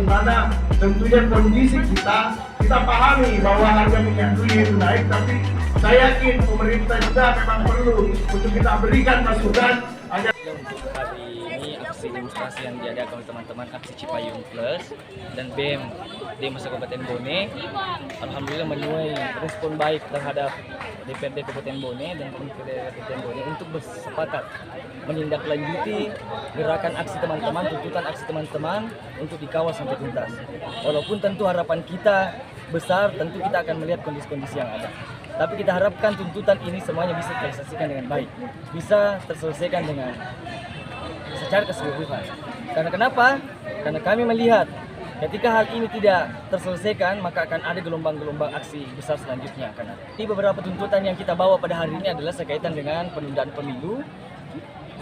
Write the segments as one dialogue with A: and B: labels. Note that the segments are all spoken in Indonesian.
A: Dimana tentunya kondisi kita pahami bahwa harga minyak dunia itu naik, tapi saya yakin pemerintah juga memang perlu untuk kita berikan masukan agar
B: untuk hari ini aksi demonstrasi yang diadakan oleh teman-teman aksi Cipayung Plus dan BEM di masa Kabupaten Bone, alhamdulillah menuai respon baik terhadap DPRD Kabupaten Bone dan Pemerintah Kabupaten Bone untuk bersepakat menindaklanjuti gerakan aksi teman-teman, tuntutan aksi teman-teman untuk dikawal sampai tuntas. Walaupun tentu harapan kita besar, tentu kita akan melihat kondisi-kondisi yang ada. Tapi kita harapkan tuntutan ini semuanya bisa terselesaikan dengan baik, bisa terselesaikan dengan secara keseluruhan. Karena kenapa? Karena kami melihat ketika hal ini tidak terselesaikan, maka akan ada gelombang-gelombang aksi besar selanjutnya. Karena di beberapa tuntutan yang kita bawa pada hari ini adalah berkaitan dengan penundaan pemilu,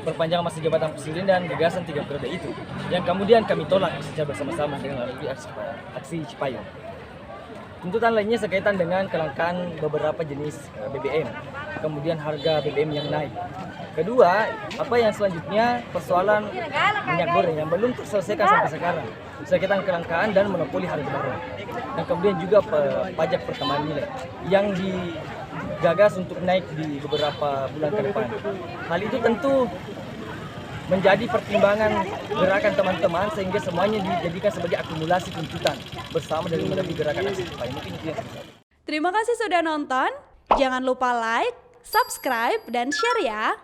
B: perpanjangan masa jabatan presiden dan gagasan 3 periode itu, yang kemudian kami tolak secara bersama-sama dengan melalui aksi Cipayung. Tuntutan lainnya berkaitan dengan kelangkaan beberapa jenis BBM, kemudian harga BBM yang naik. Kedua, apa yang selanjutnya persoalan minyak goreng yang belum terselesaikan sampai sekarang, berkaitan kelangkaan dan monopoli harga barang. Dan kemudian juga pajak pertambahan nilai yang digagas untuk naik di beberapa bulan ke depan. Hal itu tentu menjadi pertimbangan gerakan teman-teman sehingga semuanya dijadikan sebagai akumulasi tuntutan bersama dari melalui gerakan aksi Cipayung. Mungkin itu yang saya sampaikan.
C: Terima kasih sudah nonton. Jangan lupa like, subscribe, dan share ya.